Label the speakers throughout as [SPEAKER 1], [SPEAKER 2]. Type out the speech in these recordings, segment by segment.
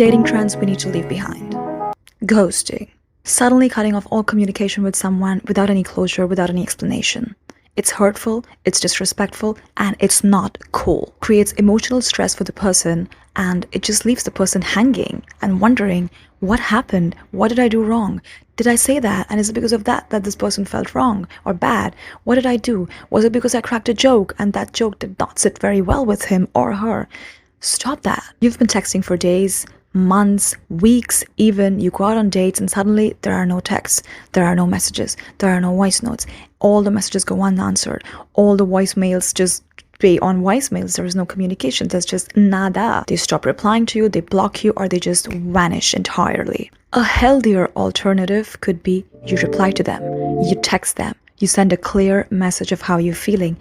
[SPEAKER 1] Dating trends we need to leave behind. Ghosting. Suddenly cutting off all communication with someone without any closure, without any explanation. It's hurtful, it's disrespectful, and it's not cool. Creates emotional stress for the person, and it just leaves the person hanging and wondering, what happened? What did I do wrong? Did I say that? And is it because of that this person felt wrong or bad? What did I do? Was it because I cracked a joke and that joke did not sit very well with him or her? Stop that. You've been texting for days, months, weeks, even. You go out on dates and suddenly there are no texts, there are no messages, there are no voice notes. All the messages go unanswered. All the voicemails just stay on voicemails. There is no communication. There's just nada. They stop replying to you, they block you, or they just vanish entirely. A healthier alternative could be you reply to them, you text them, you send a clear message of how you're feeling.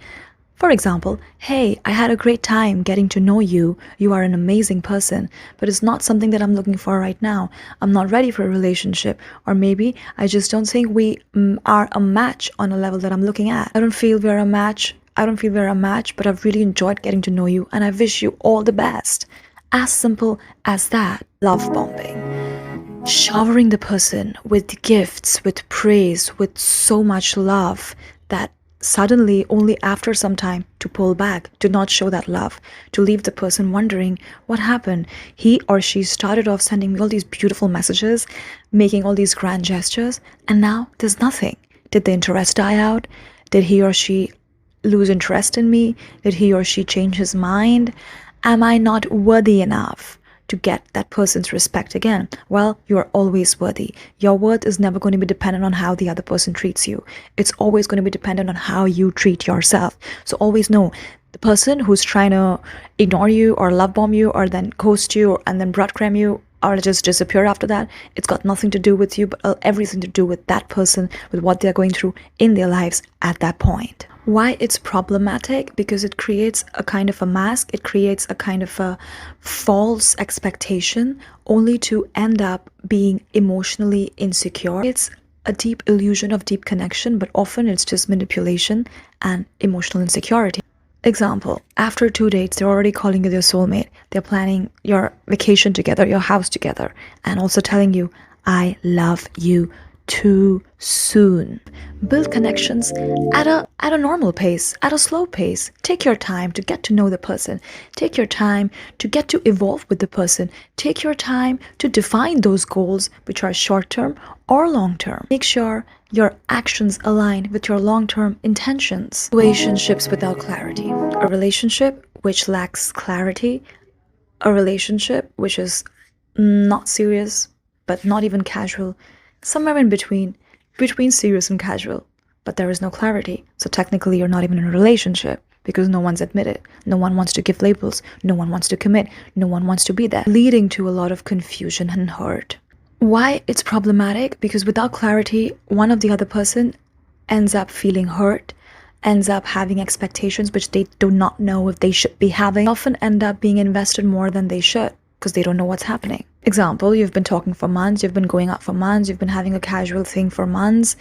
[SPEAKER 1] For example, hey, I had a great time getting to know you. You are an amazing person, but it's not something that I'm looking for right now. I'm not ready for a relationship. Or maybe I just don't think we are a match on a level that I'm looking at. I don't feel we're a match, but I've really enjoyed getting to know you and I wish you all the best. As simple as that. Love bombing. Showering the person with gifts, with praise, with so much love that suddenly, only after some time, to pull back, to not show that love, to leave the person wondering what happened. He or she started off sending me all these beautiful messages, making all these grand gestures, and now there's nothing. Did the interest die out? Did he or she lose interest in me? Did he or she change his mind? Am I not worthy enough to get that person's respect again? Well, you are always worthy. Your worth is never going to be dependent on how the other person treats you. It's always going to be dependent on how you treat yourself. So always know, the person who's trying to ignore you or love bomb you or then ghost you and then breadcrumb you or just disappear after that, it's got nothing to do with you, but everything to do with that person, with what they're going through in their lives at that point. Why it's problematic? Because it creates a kind of a mask, it creates a kind of a false expectation only to end up being emotionally insecure. It's a deep illusion of deep connection, but often it's just manipulation and emotional insecurity. Example, after 2 dates, they're already calling you their soulmate. They're planning your vacation together, your house together, and also telling you, I love you too soon. Build connections at a normal pace, at a slow pace. Take your time to get to know the person. Take your time to get to evolve with the person. Take your time to define those goals, which are short-term or long-term. Make sure your actions align with your long-term intentions. Situationships without clarity. A relationship which lacks clarity. A relationship which is not serious, but not even casual. Somewhere in between serious and casual, but there is no clarity. So technically you're not even in a relationship because no one's admitted. No one wants to give labels. No one wants to commit. No one wants to be there, leading to a lot of confusion and hurt. Why it's problematic? Because without clarity, one of the other person ends up feeling hurt, ends up having expectations which they do not know if they should be having, often end up being invested more than they should, because they don't know what's happening. Example, you've been talking for months, you've been going out for months, you've been having a casual thing for months,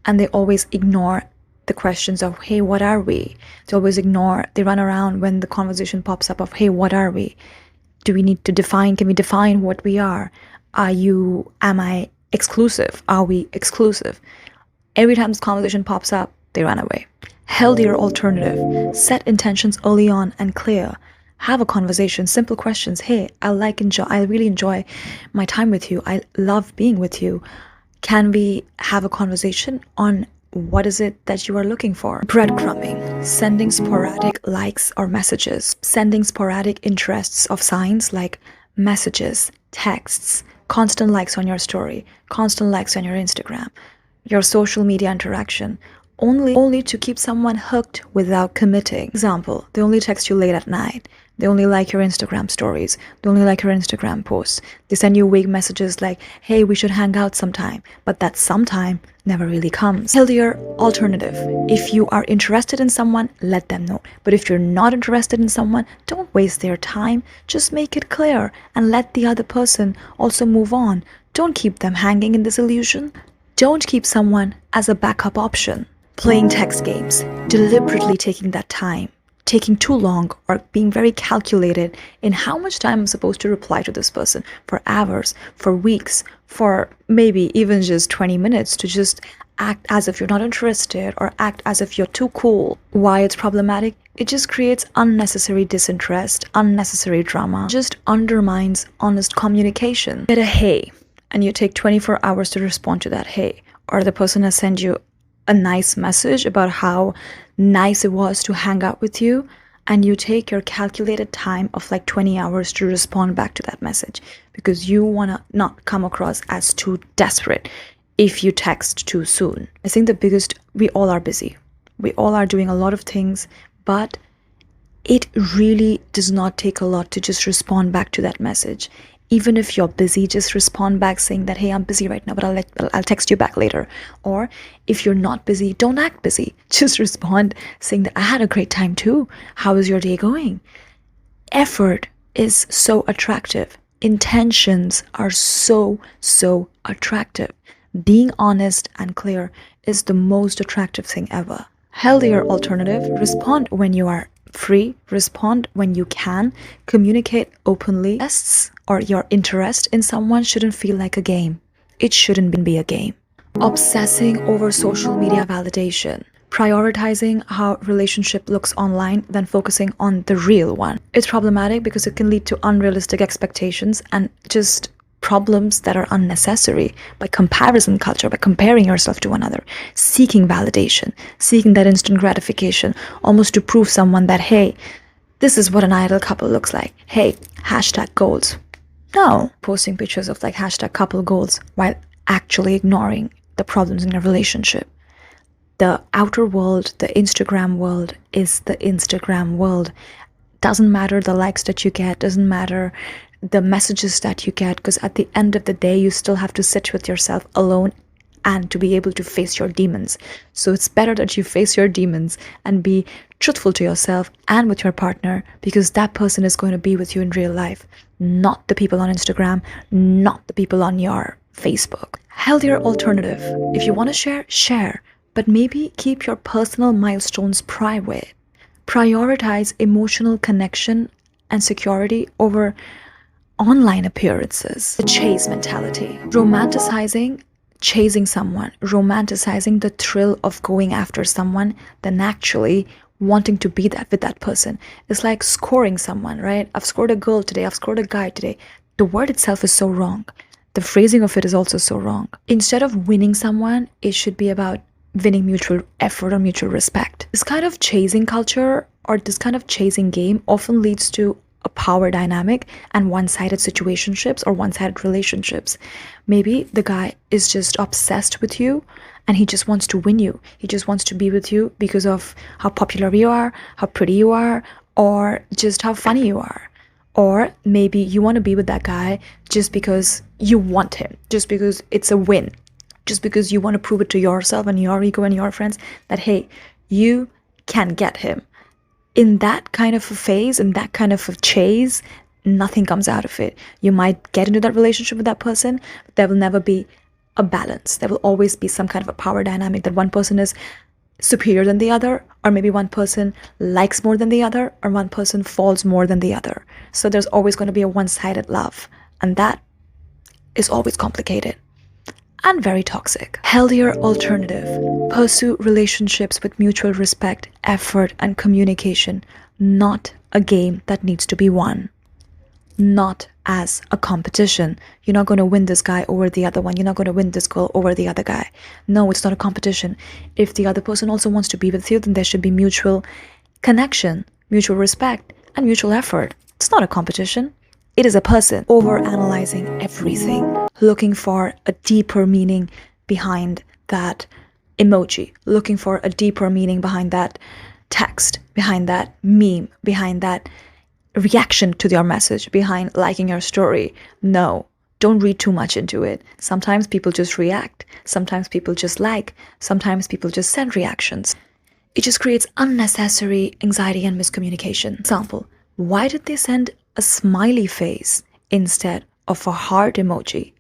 [SPEAKER 1] and they always ignore the questions of, hey, what are we? They run around when the conversation pops up of, hey, what are we? Can we define what we are? Am I exclusive? Are we exclusive? Every time this conversation pops up, they run away. Healthier alternative, set intentions early on and clear. Have a conversation, simple questions. Hey, I really enjoy my time with you. I love being with you. Can we have a conversation on what is it that you are looking for? Breadcrumbing, sending sporadic likes or messages, sending sporadic interests of signs like messages, texts, constant likes on your story, constant likes on your Instagram, your social media interaction, only to keep someone hooked without committing. Example, they only text you late at night. They only like your Instagram stories. They only like your Instagram posts. They send you vague messages like, hey, we should hang out sometime. But that sometime never really comes. Healthier alternative. If you are interested in someone, let them know. But if you're not interested in someone, don't waste their time. Just make it clear and let the other person also move on. Don't keep them hanging in this illusion. Don't keep someone as a backup option. Playing text games, deliberately taking that time taking too long or being very calculated in how much time I'm supposed to reply to this person, for hours, for weeks, for maybe even just 20 minutes, to just act as if you're not interested or act as if you're too cool. Why it's problematic? It just creates unnecessary disinterest, unnecessary drama, just undermines honest communication. Get a hey, and you take 24 hours to respond to that hey, or the person has sent you a nice message about how nice it was to hang out with you, and you take your calculated time of like 20 hours to respond back to that message because you want to not come across as too desperate if you text too soon. I think we all are busy. We all are doing a lot of things, but it really does not take a lot to just respond back to that message. Even if you're busy, just respond back saying that, hey, I'm busy right now, but I'll text you back later. Or if you're not busy, don't act busy. Just respond saying that I had a great time too. How is your day going? Effort is so attractive. Intentions are so attractive. Being honest and clear is the most attractive thing ever. Healthier alternative: respond when you are free, respond when you can, communicate openly. Tests or your interest in someone shouldn't feel like a game. It shouldn't be a game. Obsessing over social media validation. Prioritizing how relationship looks online than focusing on the real one. It's problematic because it can lead to unrealistic expectations and just problems that are unnecessary by comparison culture, by comparing yourself to another, seeking validation, seeking that instant gratification, almost to prove someone that, hey, this is what an ideal couple looks like. Hey, hashtag goals. No, posting pictures of like hashtag couple goals while actually ignoring the problems in your relationship. The outer world, the Instagram world is the Instagram world. Doesn't matter the likes that you get, doesn't matter the messages that you get, because at the end of the day, you still have to sit with yourself alone and to be able to face your demons. So it's better that you face your demons and be truthful to yourself and with your partner, because that person is going to be with you in real life, not the people on Instagram, not the people on your Facebook. Healthier alternative: if you want to share, share, but maybe keep your personal milestones private. Prioritize emotional connection and security over online appearances. The chase mentality. Romanticizing chasing someone, romanticizing the thrill of going after someone than actually wanting to be that with that person. It's like scoring someone, right? I've scored a girl today, I've scored a guy today. The word itself is so wrong. The phrasing of it is also so wrong. Instead of winning someone, it should be about winning mutual effort or mutual respect. This kind of chasing culture or this kind of chasing game often leads to a power dynamic and one-sided situationships or one-sided relationships. Maybe the guy is just obsessed with you and he just wants to win you. He just wants to be with you because of how popular you are, how pretty you are, or just how funny you are. Or maybe you want to be with that guy just because you want him, just because it's a win, just because you want to prove it to yourself and your ego and your friends that, hey, you can get him. In that kind of a phase, in that kind of a chase, nothing comes out of it. You might get into that relationship with that person, but there will never be a balance. There will always be some kind of a power dynamic that one person is superior than the other, or maybe one person likes more than the other, or one person falls more than the other. So there's always going to be a one-sided love, and that is always complicated and very toxic. Healthier alternative: pursue relationships with mutual respect, effort, and communication, not a game that needs to be won. Not as a competition. You're not going to win this guy over the other one. You're not going to win this girl over the other guy. No, it's not a competition. If the other person also wants to be with you, then there should be mutual connection, mutual respect, and mutual effort. It's not a competition. It is a person. Over-analyzing everything, looking for a deeper meaning behind that emoji, looking for a deeper meaning behind that text, behind that meme, behind that reaction to your message, behind liking your story. No, don't read too much into it. Sometimes people just react. Sometimes people just like. Sometimes people just send reactions. It just creates unnecessary anxiety and miscommunication. Example: why did they send a smiley face instead of a heart emoji?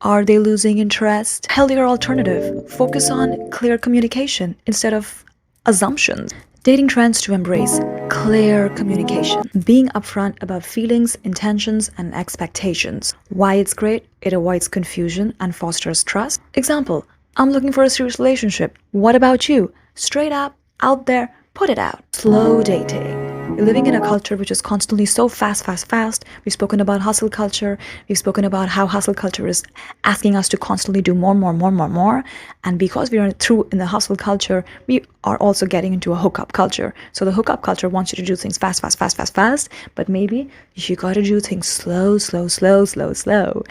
[SPEAKER 1] Are they losing interest? Healthier alternative: focus on clear communication instead of assumptions. Dating trends to embrace clear communication, being upfront about feelings, intentions, and expectations. Why it's great? It avoids confusion and fosters trust. Example, I'm looking for a serious relationship. What about you? Straight up, out there, put it out. Slow dating. We're living in a culture which is constantly so fast, fast, fast. We've spoken about hustle culture. We've spoken about how hustle culture is asking us to constantly do more, more, more, more, more. And because we are through in the hustle culture, we are also getting into a hookup culture. So the hookup culture wants you to do things fast, fast, fast, fast, fast. But maybe you gotta do things slow, slow, slow, slow, slow.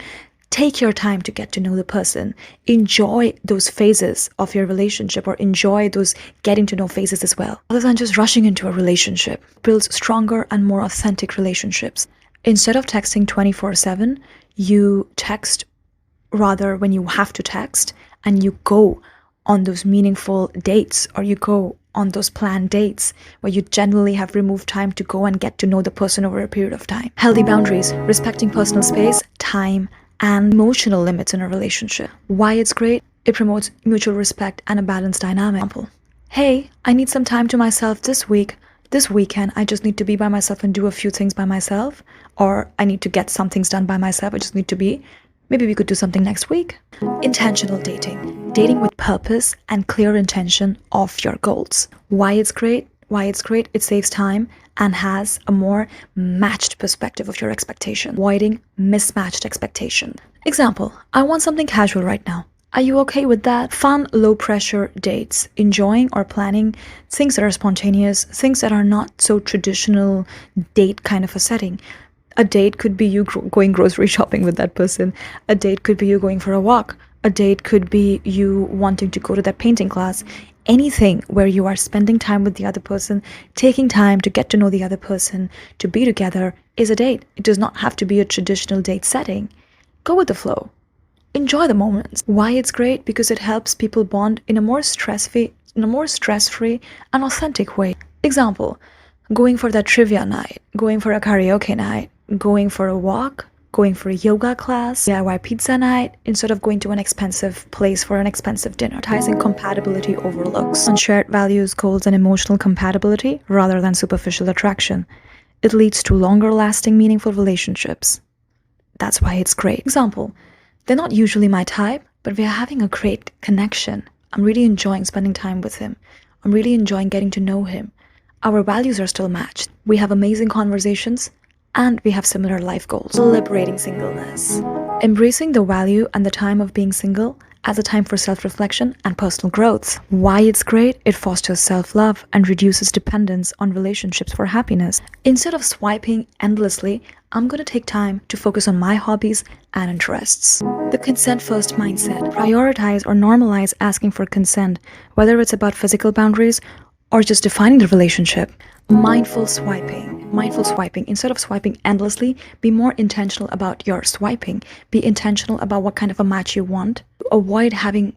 [SPEAKER 1] Take your time to get to know the person. Enjoy those phases of your relationship, or enjoy those getting to know phases as well. Rather than just rushing into a relationship, builds stronger and more authentic relationships. Instead of texting 24/7, you text rather when you have to text, and you go on those meaningful dates, or you go on those planned dates where you generally have removed time to go and get to know the person over a period of time. Healthy boundaries, respecting personal space, time, and emotional limits in a relationship. Why it's great? It promotes mutual respect and a balanced dynamic. Hey, I need some time to myself this week. This weekend, I just need to be by myself and do a few things by myself. Or I need to get some things done by myself. I just need to be. Maybe we could do something next week. Intentional dating. Dating with purpose and clear intention of your goals. Why it's great? Why it's great? It saves time and has a more matched perspective of your expectation, avoiding mismatched expectation. Example, I want something casual right now. Are you okay with that? Fun, low pressure dates, enjoying or planning things that are spontaneous, things that are not so traditional date kind of a setting. A date could be you going grocery shopping with that person. A date could be you going for a walk. A date could be you wanting to go to that painting class. Anything where you are spending time with the other person, taking time to get to know the other person, to be together, is a date. It does not have to be a traditional date setting. Go with the flow. Enjoy the moments. Why it's great? Because it helps people bond in a more stress-free and authentic way. Example, going for that trivia night, going for a karaoke night, going for a walk, going for a yoga class, DIY pizza night, instead of going to an expensive place for an expensive dinner. Prioritizing compatibility over looks, on shared values, goals, and emotional compatibility rather than superficial attraction. It leads to longer lasting, meaningful relationships. That's why it's great. Example, they're not usually my type, but we are having a great connection. I'm really enjoying spending time with him. I'm really enjoying getting to know him. Our values are still matched. We have amazing conversations, and we have similar life goals. Liberating singleness. Embracing the value and the time of being single as a time for self-reflection and personal growth. Why it's great? It fosters self-love and reduces dependence on relationships for happiness. Instead of swiping endlessly, I'm going to take time to focus on my hobbies and interests. The consent-first mindset. Prioritize or normalize asking for consent, whether it's about physical boundaries or just defining the relationship. Mindful swiping. Mindful swiping. Instead of swiping endlessly, be more intentional about your swiping. Be intentional about what kind of a match you want. Avoid having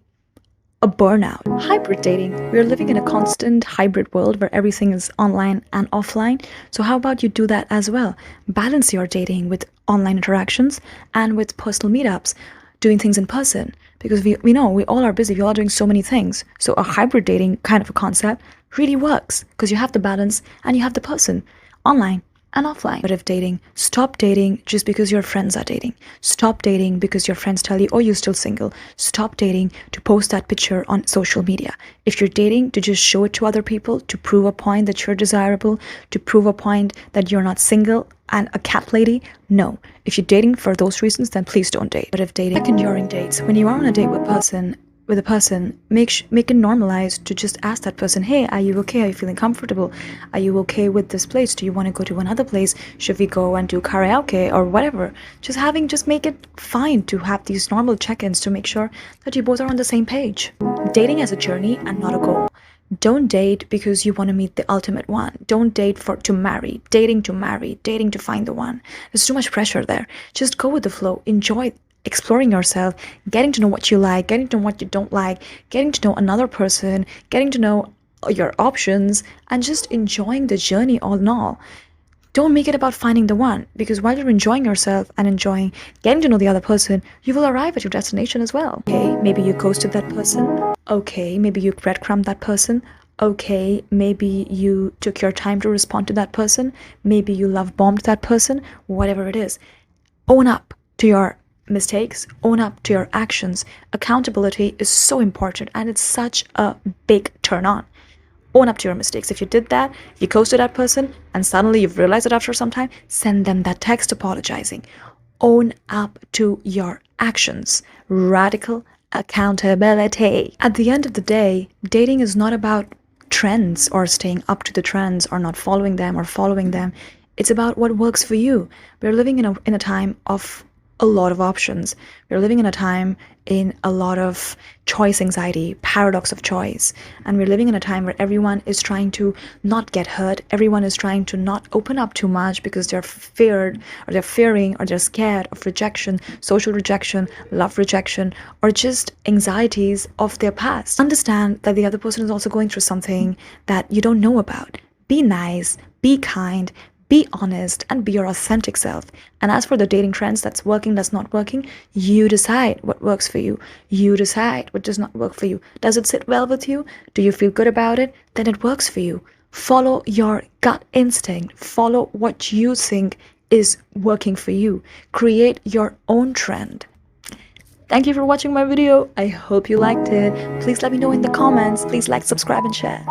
[SPEAKER 1] a burnout. Hybrid dating. We're living in a constant hybrid world where everything is online and offline. So how about you do that as well? Balance your dating with online interactions and with personal meetups, doing things in person. Because we know we all are busy. We all are doing so many things. So a hybrid dating kind of a concept really works because you have the balance and you have the person online and offline. But if dating, stop dating just because your friends are dating. Stop dating because your friends tell you, oh, you're still single. Stop dating to post that picture on social media. If you're dating to just show it to other people, to prove a point that you're desirable, to prove a point that you're not single and a cat lady, no. If you're dating for those reasons, then please don't date. But if dating, second during dates, when you are on a date with a person, make it normalized to just ask that person, hey, are you okay? Are you feeling comfortable? Are you okay with this place? Do you want to go to another place? Should we go and do karaoke or whatever? Just make it fine to have these normal check-ins to make sure that you both are on the same page. Dating as a journey and not a goal. Don't date because you want to meet the ultimate one. Don't date to marry, dating to find the one. There's too much pressure there. Just go with the flow. Enjoy exploring yourself, getting to know what you like, getting to know what you don't like, getting to know another person, getting to know your options, and just enjoying the journey all in all. Don't make it about finding the one, because while you're enjoying yourself and enjoying getting to know the other person, you will arrive at your destination as well. Okay, maybe you ghosted that person. Okay, maybe you breadcrumbed that person. Okay, maybe you took your time to respond to that person, maybe you love bombed that person, whatever it is. Own up to your mistakes, own up to your actions. Accountability is so important and it's such a big turn on. Own up to your mistakes. If you did that, you ghosted that person, and suddenly you've realized it after some time, send them that text apologizing. Own up to your actions. Radical accountability. At the end of the day, dating is not about trends or staying up to the trends or not following them or following them. It's about what works for you. We're living in a time of a lot of options. We're living in a time in a lot of choice anxiety, paradox of choice. And we're living in a time where everyone is trying to not get hurt. Everyone is trying to not open up too much because they're feared or they're fearing or they're scared of rejection, social rejection, love rejection, or just anxieties of their past. Understand that the other person is also going through something that you don't know about. Be nice, be kind, be honest, and be your authentic self. And as for the dating trends, that's working, that's not working, you decide what works for you. You decide what does not work for you. Does it sit well with you? Do you feel good about it? Then it works for you. Follow your gut instinct. Follow what you think is working for you. Create your own trend. Thank you for watching my video. I hope you liked it. Please let me know in the comments. Please like, subscribe, and share.